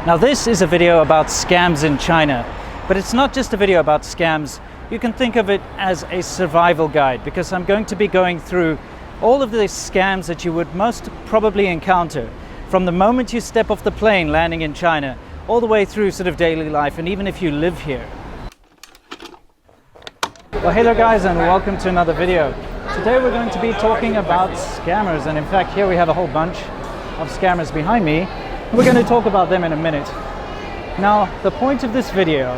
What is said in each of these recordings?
Now this is a video about scams in China, but it's not just a video about scams. You can think of it as a survival guide, because I'm going to be going through all of the scams that you would most probably encounter from the moment you step off the plane landing in China all the way through sort of daily life, and even if you live here. Well, hey there guys, and welcome to another video. Today we're going to be talking about scammers, and in fact here we have a whole bunch of scammers behind me. We're going to talk about them in a minute. Now, the point of this video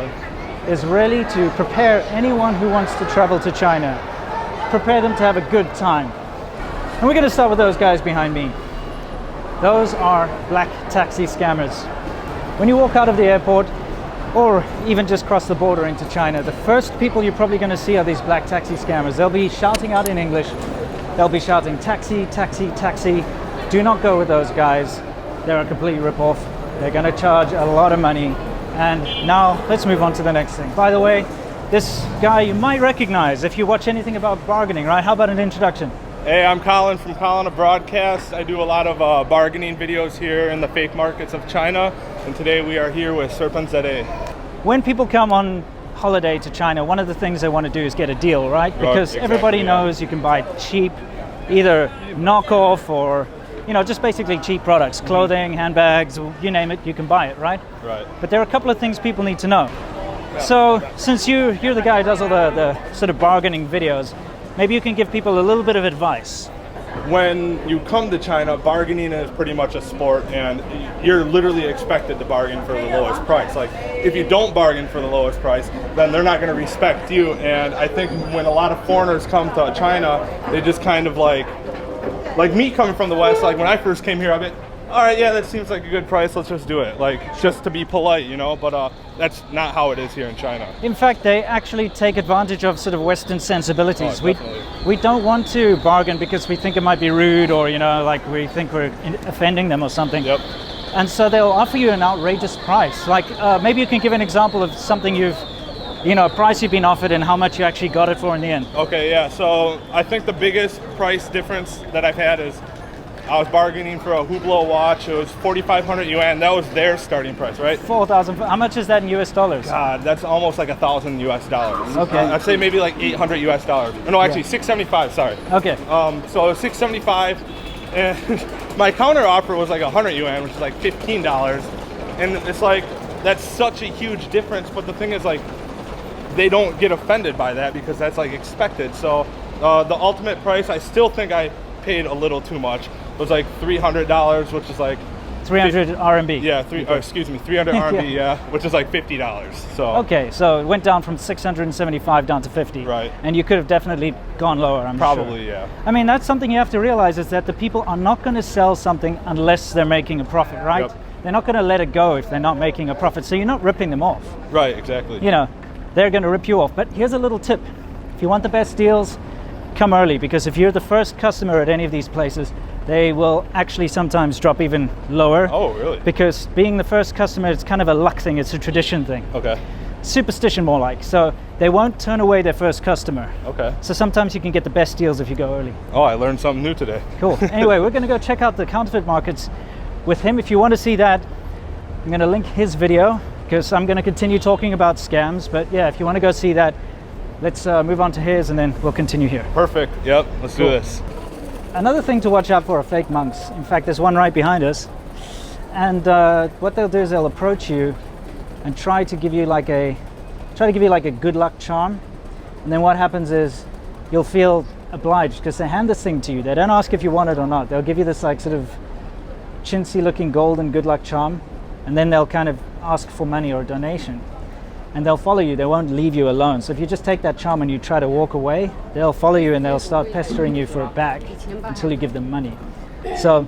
is really to prepare anyone who wants to travel to China, prepare them to have a good time. And we're going to start with those guys behind me. Those are black taxi scammers. When you walk out of the airport, or even just cross the border into China, the first people you're probably going to see are these black taxi scammers. They'll be shouting out in English. They'll be shouting, taxi, taxi, taxi. Do not go with those guys. They're a complete rip-off. They're going to charge a lot of money. And now let's move on to the next thing. By the way, this guy you might recognize if you watch anything about bargaining, right? How about an introduction? Hey, I'm Colin from Colin Broadcast. I do a lot of bargaining videos here in the fake markets of China, and today we are here with serpentza. When people come on holiday to China, one of the things they want to do is get a deal, right? Because exactly, everybody knows you can buy cheap, either knockoff or, you know, just basically cheap products, clothing, handbags, you name it, you can buy it, right? Right. But there are a couple of things people need to know. So since you're the guy who does all the sort of bargaining videos, maybe you can give people a little bit of advice. When you come to China, bargaining is pretty much a sport, and you're literally expected to bargain for the lowest price. Like, if you don't bargain for the lowest price, then they're not going to respect you. And I think when a lot of foreigners come to China, they just kind of like me coming from the West, like when I first came here, I'd be, all right, yeah, that seems like a good price, let's just do it. Like, just to be polite, you know, but that's not how it is here in China. In fact, they actually take advantage of sort of Western sensibilities. Oh, we don't want to bargain because we think it might be rude, or, you know, like we think we're offending them or something. Yep. And so they'll offer you an outrageous price. Like, maybe you can give an example of something a price you've been offered and how much you actually got it for in the end. Okay, yeah, so I think the biggest price difference that I've had is I was bargaining for a Hublot watch. It was 4,500 yuan. That was their starting price, right? 4,000. How much is that in US dollars? God, that's almost like $1,000 US. Okay. I'd say maybe like 800 US dollars. No, actually, 675. Sorry. Okay. So it was 675, and my counter offer was like 100 yuan, which is like $15. And it's like, that's such a huge difference. But the thing is, like, they don't get offended by that because that's like expected. So the ultimate price, I still think I paid a little too much. It was like $300, which is like 300 RMB. Yeah, 300 RMB, yeah, which is like $50. So okay, so it went down from 675 down to 50. Right. And you could have definitely gone lower, I'm sure. Probably, yeah. I mean, that's something you have to realize, is that the people are not going to sell something unless they're making a profit, right? Yep. They're not going to let it go if they're not making a profit. So you're not ripping them off. Right, exactly. You know, they're going to rip you off. But here's a little tip. If you want the best deals, come early, because if you're the first customer at any of these places, they will actually sometimes drop even lower. Oh, really? Because being the first customer, it's kind of a luck thing. It's a tradition thing. Okay. Superstition more like. So they won't turn away their first customer. Okay. So sometimes you can get the best deals if you go early. Oh, I learned something new today. Cool. Anyway, we're going to go check out the counterfeit markets with him. If you want to see that, I'm going to link his video, because I'm going to continue talking about scams. But yeah, if you want to go see that, let's move on to his, and then we'll continue here. Perfect. Yep. Let's do this. Another thing to watch out for are fake monks. In fact, there's one right behind us. And what they'll do is they'll approach you and try to give you like a good luck charm. And then what happens is you'll feel obliged, because they hand this thing to you. They don't ask if you want it or not. They'll give you this like sort of chintzy looking golden good luck charm, and then they'll kind of ask for money or a donation. And they'll follow you. They won't leave you alone. So if you just take that charm and you try to walk away, they'll follow you and they'll start pestering you for it back until you give them money. So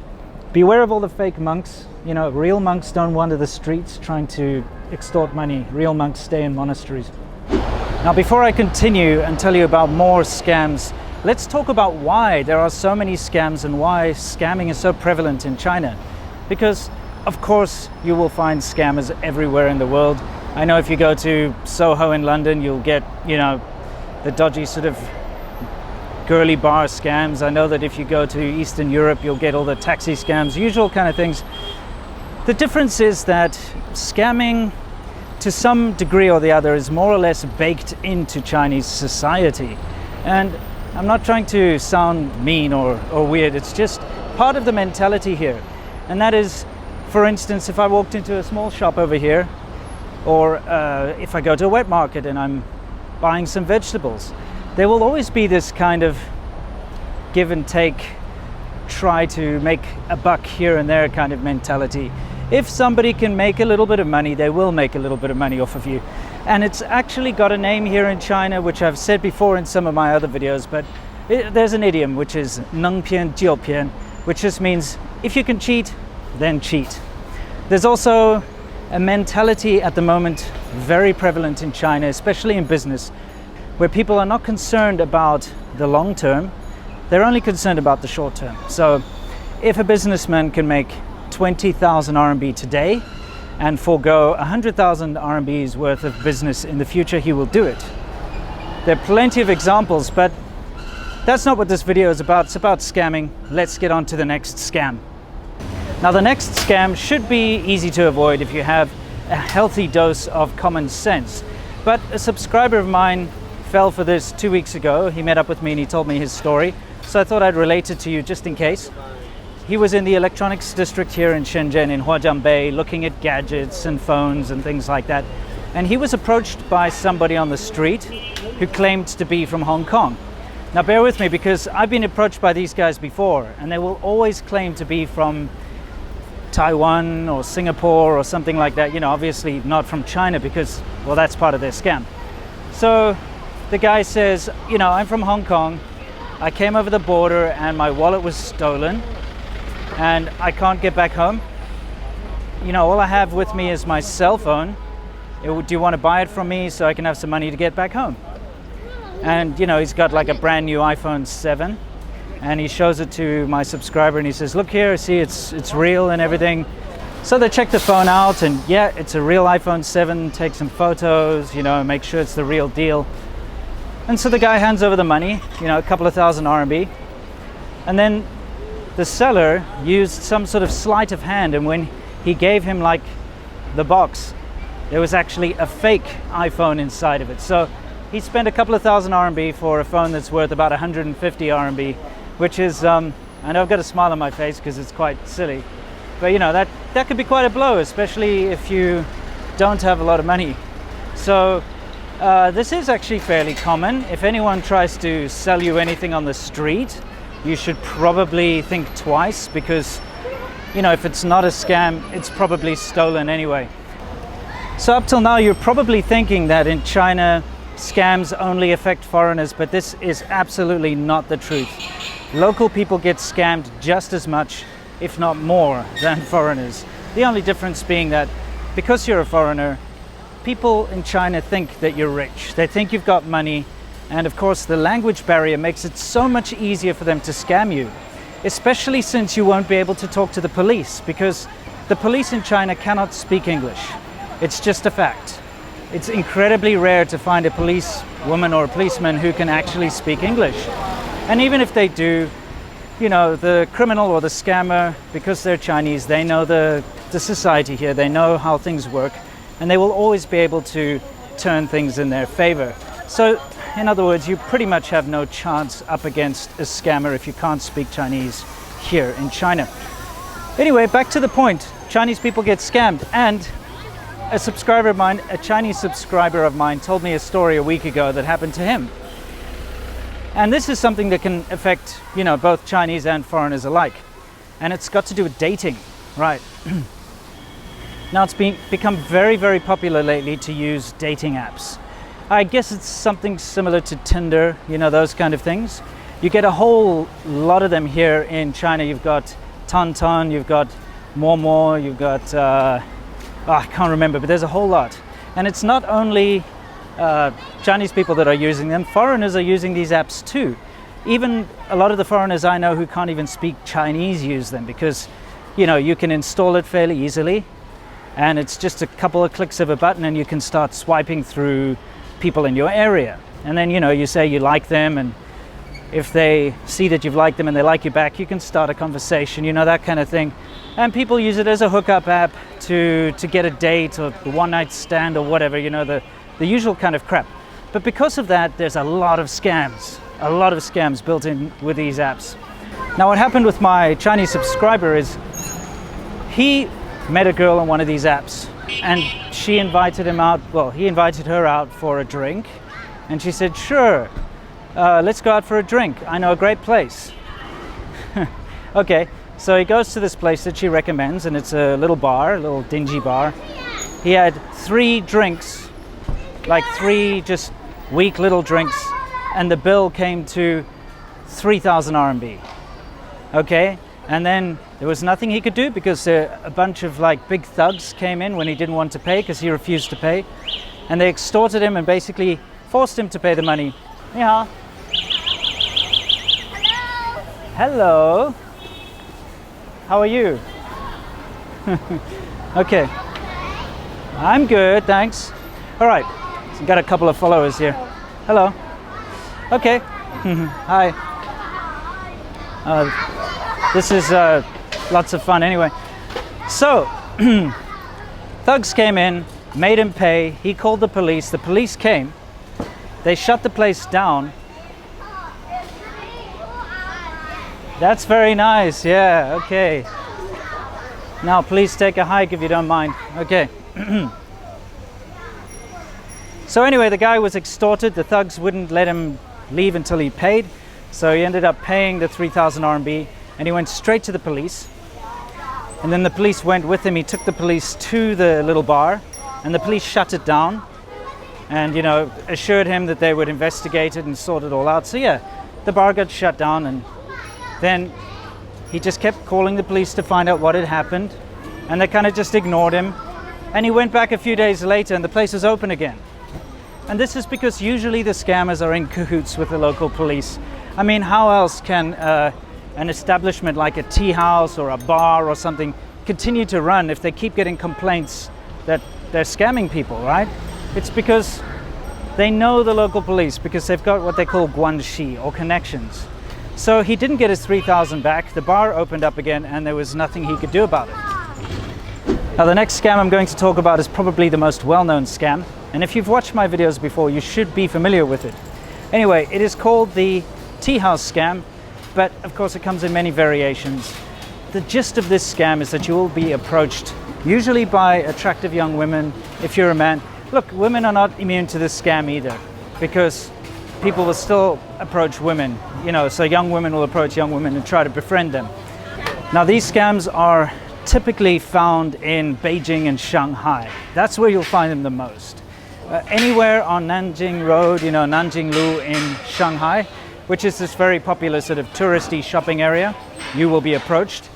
beware of all the fake monks. You know, real monks don't wander the streets trying to extort money. Real monks stay in monasteries. Now, before I continue and tell you about more scams, let's talk about why there are so many scams and why scamming is so prevalent in China. Because, of course, you will find scammers everywhere in the world. I know if you go to Soho in London, you'll get, you know, the dodgy sort of girly bar scams. I know that if you go to Eastern Europe, you'll get all the taxi scams, usual kind of things. The difference is that scamming, to some degree or the other, is more or less baked into Chinese society. And I'm not trying to sound mean or weird, it's just part of the mentality here. And that is, for instance, if I walked into a small shop over here, or if I go to a wet market and I'm buying some vegetables, there will always be this kind of give and take, try to make a buck here and there kind of mentality. If somebody can make a little bit of money, they will make a little bit of money off of you. And it's actually got a name here in China, which I've said before in some of my other videos, but there's an idiom which is 能骗就骗, which just means if you can cheat, then cheat. There's also a mentality at the moment very prevalent in China, especially in business, where people are not concerned about the long term, they're only concerned about the short term. So if a businessman can make 20,000 RMB today and forego 100,000 RMB's worth of business in the future, he will do it. There are plenty of examples, but that's not what this video is about. It's about scamming. Let's get on to the next scam. Now, the next scam should be easy to avoid if you have a healthy dose of common sense. But a subscriber of mine fell for this 2 weeks ago. He met up with me and he told me his story. So I thought I'd relate it to you just in case. He was in the electronics district here in Shenzhen, in Huajiang looking at gadgets and phones and things like that. And he was approached by somebody on the street who claimed to be from Hong Kong. Now bear with me, because I've been approached by these guys before, and they will always claim to be from Taiwan or Singapore or something like that. You know, obviously not from China, because, well, that's part of their scam. So the guy says, you know, I'm from Hong Kong. I came over the border and my wallet was stolen and I can't get back home. You know, all I have with me is my cell phone. Do you want to buy it from me so I can have some money to get back home? And, you know, he's got like a brand new iPhone 7 and he shows it to my subscriber and he says, look here, see, it's real and everything. So they check the phone out and yeah, it's a real iPhone 7, take some photos, you know, make sure it's the real deal. And so the guy hands over the money, you know, a couple of thousand RMB. And then the seller used some sort of sleight of hand, and when he gave him like the box, there was actually a fake iPhone inside of it. So he spent a couple of thousand RMB for a phone that's worth about 150 RMB, which is, I know I've got a smile on my face because it's quite silly, but you know, that could be quite a blow, especially if you don't have a lot of money. So this is actually fairly common. If anyone tries to sell you anything on the street, you should probably think twice, because, you know, if it's not a scam, it's probably stolen anyway. So up till now, you're probably thinking that in China, scams only affect foreigners, but this is absolutely not the truth. Local people get scammed just as much, if not more, than foreigners. The only difference being that because you're a foreigner, people in China think that you're rich. They think you've got money. And of course, the language barrier makes it so much easier for them to scam you, especially since you won't be able to talk to the police, because the police in China cannot speak English. It's just a fact. It's incredibly rare to find a policewoman or a policeman who can actually speak English. And even if they do, you know, the criminal or the scammer, because they're Chinese, they know the society here, they know how things work, and they will always be able to turn things in their favor. So, in other words, you pretty much have no chance up against a scammer if you can't speak Chinese here in China. Anyway, back to the point. Chinese people get scammed, and a Chinese subscriber of mine told me a story a week ago that happened to him. And this is something that can affect, you know, both Chinese and foreigners alike. And it's got to do with dating, right? Now, it's become very, very popular lately to use dating apps. I guess it's something similar to Tinder, you know, those kind of things. You get a whole lot of them here in China. You've got Tantan, you've got Momo, you've got, I can't remember, but there's a whole lot. And it's not only Chinese people that are using them, foreigners are using these apps too. Even a lot of the foreigners I know who can't even speak Chinese use them, because, you know, you can install it fairly easily. And it's just a couple of clicks of a button and you can start swiping through people in your area. And then, you know, you say you like them and if they see that you've liked them and they like you back, you can start a conversation, you know, that kind of thing. And people use it as a hookup app to get a date or a one-night stand or whatever, you know, the usual kind of crap. But because of that, there's a lot of scams built in with these apps. Now, what happened with my Chinese subscriber is he met a girl on one of these apps, and she invited him out, well, he invited her out for a drink, and she said, sure, let's go out for a drink. I know a great place. Okay, so he goes to this place that she recommends, and it's a little bar, a little dingy bar. He had 3 drinks, like 3 just weak little drinks, and the bill came to 3,000 RMB. Okay, and then there was nothing he could do because a bunch of like big thugs came in when he didn't want to pay because he refused to pay, and they extorted him and basically forced him to pay the money. Yeah. Hello. How are you? Okay. I'm good, thanks. All right. So got a couple of followers here. Hello. Okay. Hi. This is lots of fun anyway. So, thugs came in, made him pay. He called the police. The police came. They shut the place down. That's very nice. Yeah, okay. Now, please take a hike if you don't mind. Okay. So anyway, the guy was extorted. The thugs wouldn't let him leave until he paid. So he ended up paying the 3,000 RMB, and he went straight to the police. And then the police went with him. He took the police to the little bar, and the police shut it down and, you know, assured him that they would investigate it and sort it all out. So yeah, the bar got shut down, and then he just kept calling the police to find out what had happened, and they kind of just ignored him. And he went back a few days later, and the place was open again. And this is because usually the scammers are in cahoots with the local police. I mean, how else can an establishment like a tea house or a bar or something continue to run if they keep getting complaints that they're scamming people, right? It's because they know the local police, because they've got what they call guanxi, or connections. So he didn't get his 3,000 back. The bar opened up again, and there was nothing he could do about it. Now, the next scam I'm going to talk about is probably the most well-known scam. And if you've watched my videos before, you should be familiar with it. Anyway, it is called the tea house scam, but of course it comes in many variations. The gist of this scam is that you will be approached, usually by attractive young women. If you're a man, look, women are not immune to this scam either, because people will still approach women, you know, so young women will approach young women and try to befriend them. Now, these scams are typically found in Beijing and Shanghai. That's where you'll find them the most. Anywhere on Nanjing Road, you know, Nanjing Lu in Shanghai, which is this very popular sort of touristy shopping area, you will be approached.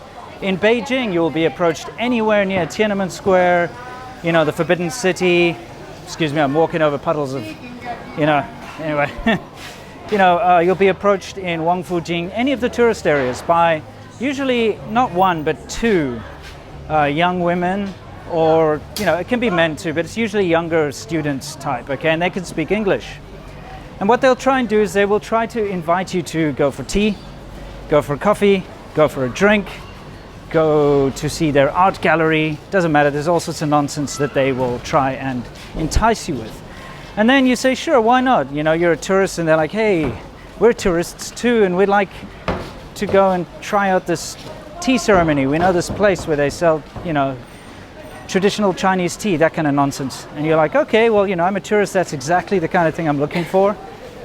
In Beijing, you will be approached anywhere near Tiananmen Square, you know, the Forbidden City. Excuse me, I'm walking over puddles of, you know, anyway. You know, you'll be approached in Wangfujing, any of the tourist areas, by usually not one, but 2 young women, or, you know, it can be men too, but it's usually younger students type, okay, and they can speak English. And what they'll try and do is they will try to invite you to go for tea, go for coffee, go for a drink, go to see their art gallery. Doesn't matter, there's all sorts of nonsense that they will try and entice you with. And then you say, sure, why not? You know, you're a tourist, and they're like, hey, we're tourists too, and we'd like to go and try out this tea ceremony. We know this place where they sell, you know, traditional Chinese tea, that kind of nonsense. And you're like, okay, well, you know, I'm a tourist, that's exactly the kind of thing I'm looking for.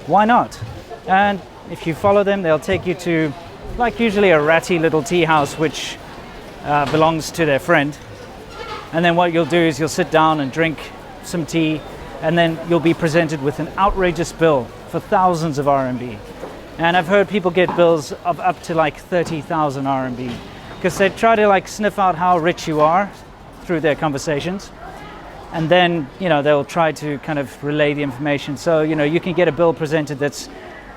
Why not? And if you follow them, they'll take you to, like, usually a ratty little tea house which belongs to their friend. And then what you'll do is you'll sit down and drink some tea, and then you'll be presented with an outrageous bill for thousands of RMB. And I've heard people get bills of up to like 30,000 RMB, because they try to like sniff out how rich you are through their conversations, and then, you know, they'll try to kind of relay the information. So, you know, you can get a bill presented that's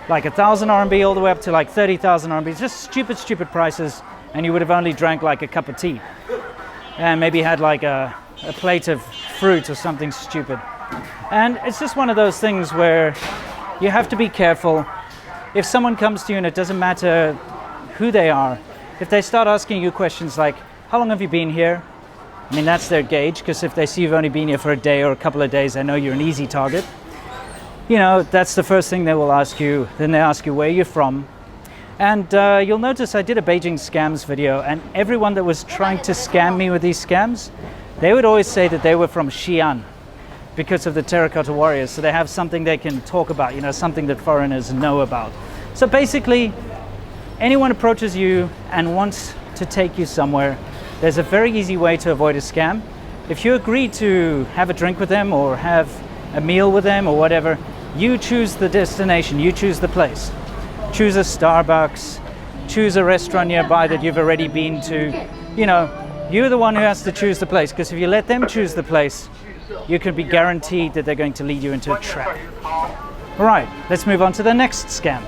like 1,000 RMB all the way up to like 30,000 RMB, just stupid prices, and you would have only drank like a cup of tea and maybe had like a plate of fruit or something stupid. And it's just one of those things where you have to be careful. if someone comes to you and it doesn't matter who they are, if they start asking you questions like, how long have you been here? I mean, that's their gauge, because if they see you've only been here for a day or a couple of days, they know you're an easy target. You know, that's the first thing they will ask you. Then they ask you where you're from. And you'll notice I did a Beijing scams video, and everyone that was trying to scam me with these scams, they would always say that they were from Xi'an because of the terracotta warriors. So they have something they can talk about, you know, something that foreigners know about. So basically, anyone approaches you and wants to take you somewhere, there's a very easy way to avoid a scam. If you agree to have a drink with them or have a meal with them or whatever, you choose the destination, you choose the place. Choose a Starbucks, choose a restaurant nearby that you've already been to. You know, you're the one who has to choose the place, because if you let them choose the place, you can be guaranteed that they're going to lead you into a trap. All right, let's move on to the next scam.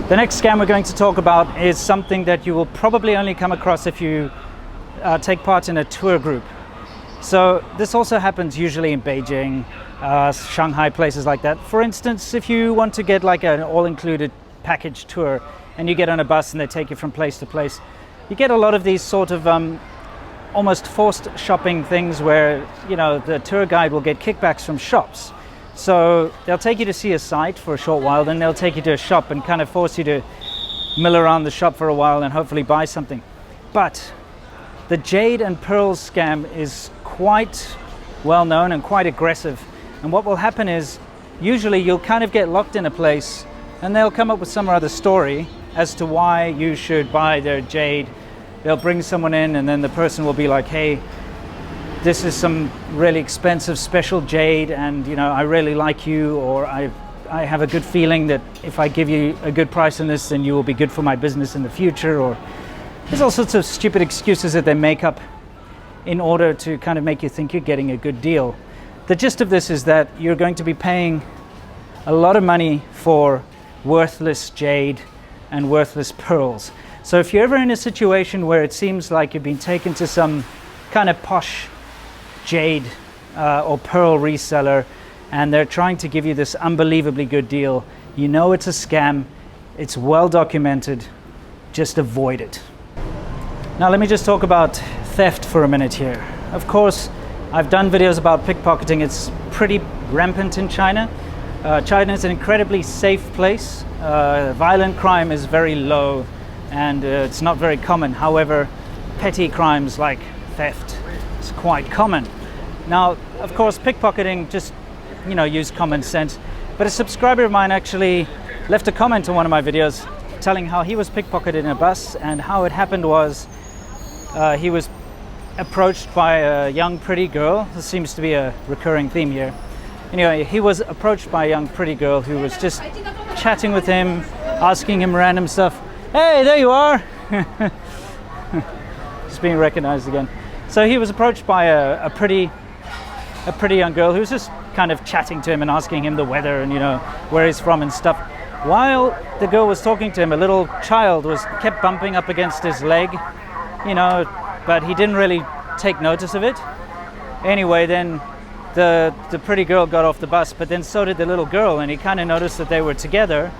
The next scam we're going to talk about is something that you will probably only come across if you take part in a tour group. So this also happens usually in Beijing, Shanghai, places like that. For instance, if you want to get like an all-included package tour and you get on a bus and they take you from place to place, you get a lot of these sort of almost forced shopping things where, you know, the tour guide will get kickbacks from shops. So they'll take you to see a site for a short while, then they'll take you to a shop and kind of force you to mill around the shop for a while and hopefully buy something. But the jade and pearls scam is quite well known and quite aggressive. And what will happen is, usually you'll kind of get locked in a place and they'll come up with some other story as to why you should buy their jade. They'll bring someone in and then the person will be like, hey, this is some really expensive special jade and, you know, I really like you, or I have a good feeling that if I give you a good price on this, then you will be good for my business in the future. Or there's all sorts of stupid excuses that they make up in order to kind of make you think you're getting a good deal. The gist of this is that you're going to be paying a lot of money for worthless jade and worthless pearls. So if you're ever in a situation where it seems like you've been taken to some kind of posh jade or pearl reseller and they're trying to give you this unbelievably good deal, you know it's a scam, it's well documented, just avoid it. Now let me just talk about theft for a minute here. Of course, I've done videos about pickpocketing. It's pretty rampant in China. China is an incredibly safe place. Violent crime is very low and it's not very common. However, petty crimes like theft is quite common. Now, of course, pickpocketing, just, you know, use common sense. But a subscriber of mine actually left a comment on one of my videos telling how he was pickpocketed in a bus, and how it happened was he was approached by a young pretty girl. This seems to be a recurring theme here. Anyway, he was approached by a young pretty girl who was just chatting with him, asking him random stuff. Hey, there you are! Just being recognized again. So he was approached by a pretty young girl who was just kind of chatting to him and asking him the weather and, you know, where he's from and stuff. While the girl was talking to him, a little child kept bumping up against his leg, you know, but he didn't really take notice of it. Anyway, then the pretty girl got off the bus, but then so did the little girl, and he kind of noticed that they were together.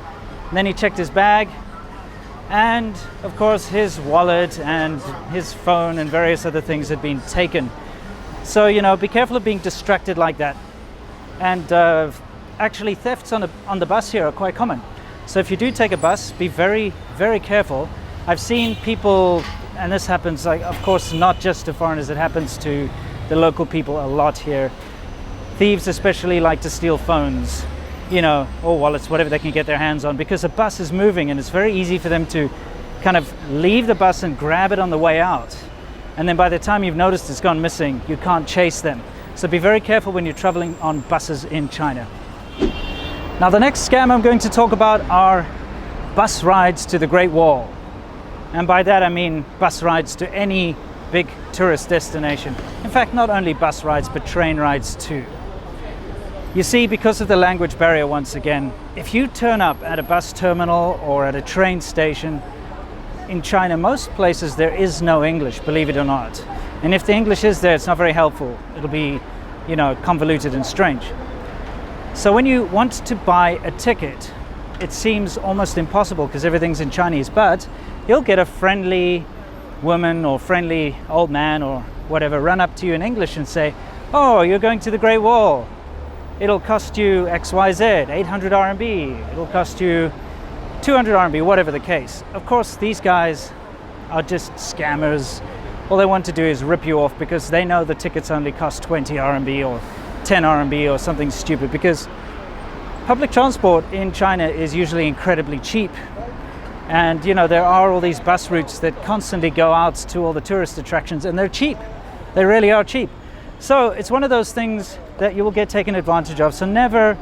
And then he checked his bag, and of course his wallet and his phone and various other things had been taken. So, you know, be careful of being distracted like that. And actually, thefts on the bus here are quite common. So if you do take a bus, be very, very careful. I've seen people, and this happens, like, of course, not just to foreigners, it happens to the local people a lot here. Thieves especially like to steal phones, you know, or wallets, whatever they can get their hands on, because the bus is moving and it's very easy for them to kind of leave the bus and grab it on the way out. And then by the time you've noticed it's gone missing, you can't chase them. So be very careful when you're traveling on buses in China. Now, the next scam I'm going to talk about are bus rides to the Great Wall. And by that I mean bus rides to any big tourist destination. In fact, not only bus rides, but train rides too. You see, because of the language barrier, once again, if you turn up at a bus terminal or at a train station in China, most places there is no English, believe it or not. And if the English is there, it's not very helpful. It'll be, you know, convoluted and strange. So when you want to buy a ticket it seems almost impossible because everything's in Chinese, but you'll get a friendly woman or friendly old man or whatever run up to you in English and say, oh, you're going to the Great Wall. It'll cost you XYZ, 800 RMB. It'll cost you 200 RMB, whatever the case. Of course, these guys are just scammers. All they want to do is rip you off because they know the tickets only cost 20 RMB or 10 RMB or something stupid, because public transport in China is usually incredibly cheap. And you know, there are all these bus routes that constantly go out to all the tourist attractions, and they're cheap. They really are cheap. So it's one of those things that you will get taken advantage of. So never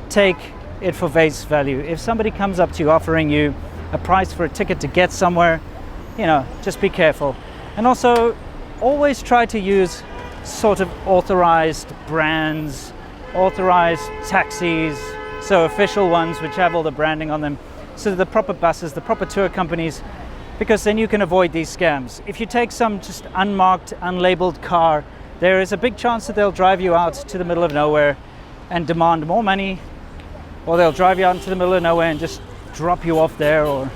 take it for face value. If somebody comes up to you offering you a price for a ticket to get somewhere, you know, just be careful. And also always try to use sort of authorized brands, authorized taxis, so official ones which have all the branding on them, so the proper buses, the proper tour companies, because then you can avoid these scams. If you take some just unmarked, unlabeled car, there is a big chance that they'll drive you out to the middle of nowhere and demand more money, or they'll drive you out into the middle of nowhere and just drop you off there or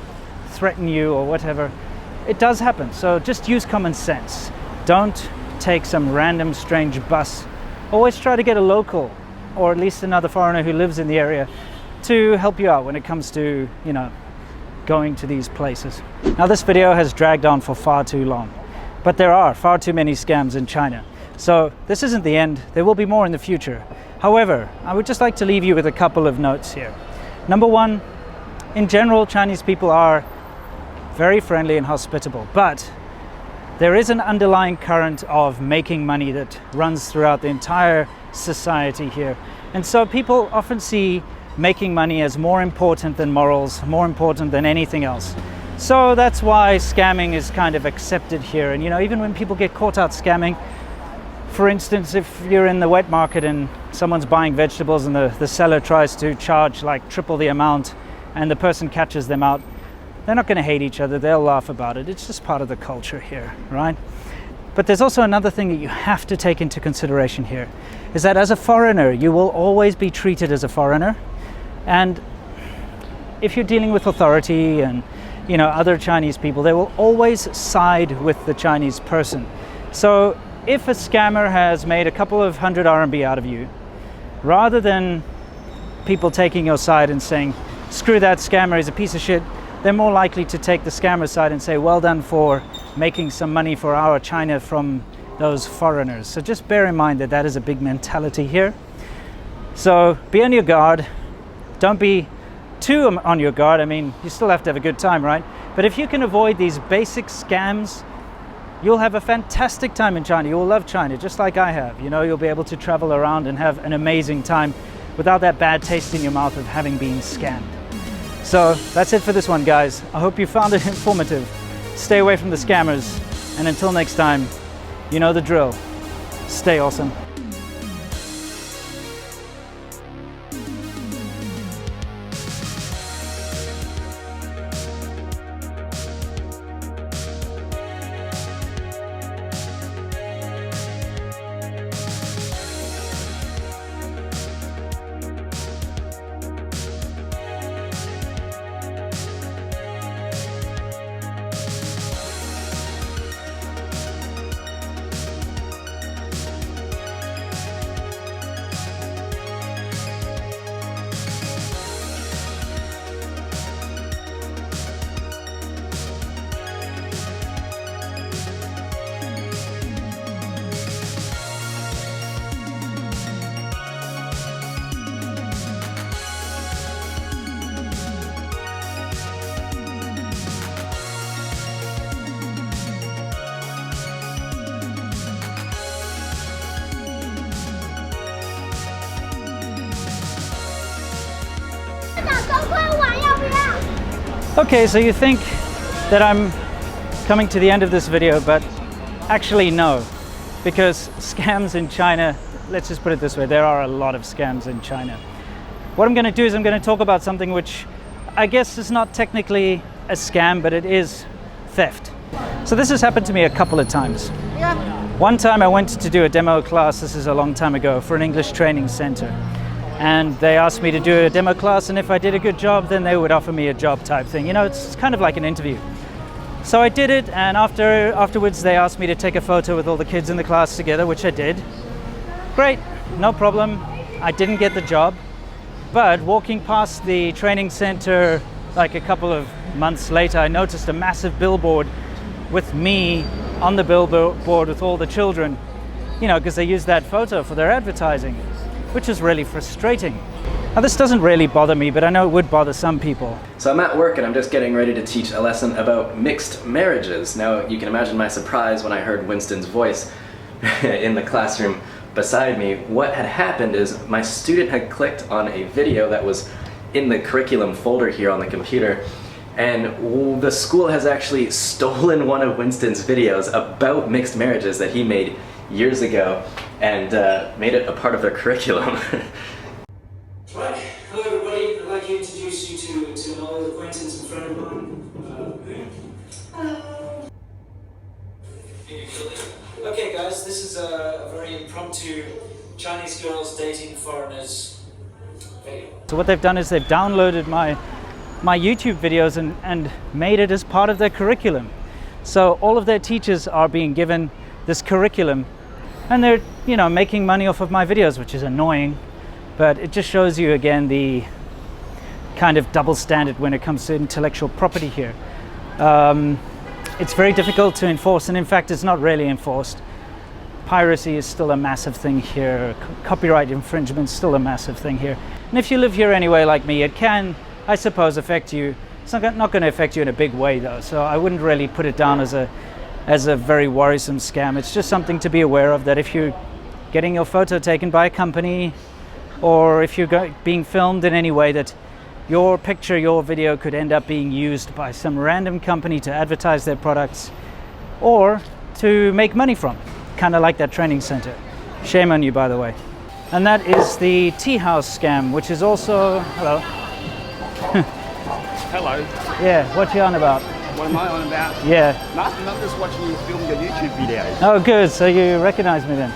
threaten you or whatever. It does happen, so just use common sense. Don't take some random strange bus. Always try to get a local, or at least another foreigner who lives in the area, to help you out when it comes to, you know, going to these places. Now this video has dragged on for far too long, but there are far too many scams in China. So this isn't the end. There will be more in the future. However, I would just like to leave you with a couple of notes here. Number one, in general, Chinese people are very friendly and hospitable, but there is an underlying current of making money that runs throughout the entire society here. And so people often see making money as more important than morals, more important than anything else. So that's why scamming is kind of accepted here. And you know, even when people get caught out scamming, for instance, if you're in the wet market and someone's buying vegetables and the seller tries to charge like triple the amount and the person catches them out, they're not going to hate each other, they'll laugh about it. It's just part of the culture here, right? But there's also another thing that you have to take into consideration here, is that as a foreigner, you will always be treated as a foreigner. And if you're dealing with authority and, you know, other Chinese people, they will always side with the Chinese person. So if a scammer has made a couple of hundred RMB out of you, rather than people taking your side and saying, screw that scammer, he's a piece of shit, they're more likely to take the scammer side and say, well done for making some money for our China from those foreigners. So just bear in mind that that is a big mentality here. So be on your guard. Don't be too on your guard. I mean, you still have to have a good time, right? But if you can avoid these basic scams, you'll have a fantastic time in China. You'll love China, just like I have. You know, you'll be able to travel around and have an amazing time without that bad taste in your mouth of having been scammed. So that's it for this one, guys. I hope you found it informative. Stay away from the scammers. And until next time, you know the drill. Stay awesome. Okay, so you think that I'm coming to the end of this video, but actually no, because scams in China, let's just put it this way, there are a lot of scams in China. What I'm going to do is I'm going to talk about something which I guess is not technically a scam, but it is theft. So this has happened to me a couple of times. One time I went to do a demo class, this is a long time ago, for an English training center. and they asked me to do a demo class, and if I did a good job, then they would offer me a job type thing. You know, it's kind of like an interview. So I did it, and afterwards they asked me to take a photo with all the kids in the class together, which I did. Great, no problem. I didn't get the job, but walking past the training center like a couple of months later, I noticed a massive billboard with me on the billboard with all the children, you know, because they used that photo for their advertising, which is really frustrating. Now, this doesn't really bother me, but I know it would bother some people. So I'm at work and I'm just getting ready to teach a lesson about mixed marriages. Now, you can imagine my surprise when I heard Winston's voice in the classroom beside me. What had happened is my student had clicked on a video that was in the curriculum folder here on the computer, and the school has actually stolen one of Winston's videos about mixed marriages that he made years ago and made it a part of their curriculum. Right. Hello everybody, I'd like to introduce you to an old acquaintance and friend of mine. Hello. Okay guys, this is a very impromptu Chinese girls dating foreigners video. So what they've done is they've downloaded my YouTube videos and made it as part of their curriculum. So all of their teachers are being given this curriculum, and they're, you know, making money off of my videos, which is annoying. But it just shows you again the kind of double standard when it comes to intellectual property here. It's very difficult to enforce, and in fact it's not really enforced. Piracy is still a massive thing here. Copyright infringement is still a massive thing here. And if you live here anyway like me, it can, I suppose, affect you. It's not going to affect you in a big way though, so I wouldn't really put it down as a very worrisome scam. It's just something to be aware of, that if you're getting your photo taken by a company, or if you're being filmed in any way, that your picture, your video could end up being used by some random company to advertise their products or to make money from, kind of like that training center. Shame on you, by the way. And that is the tea house scam, which is also, hello. Hello. Yeah, what you on about? What am I on about? Yeah. Nothing, I'm just watching you film your YouTube videos. Oh, good. So you recognize me then?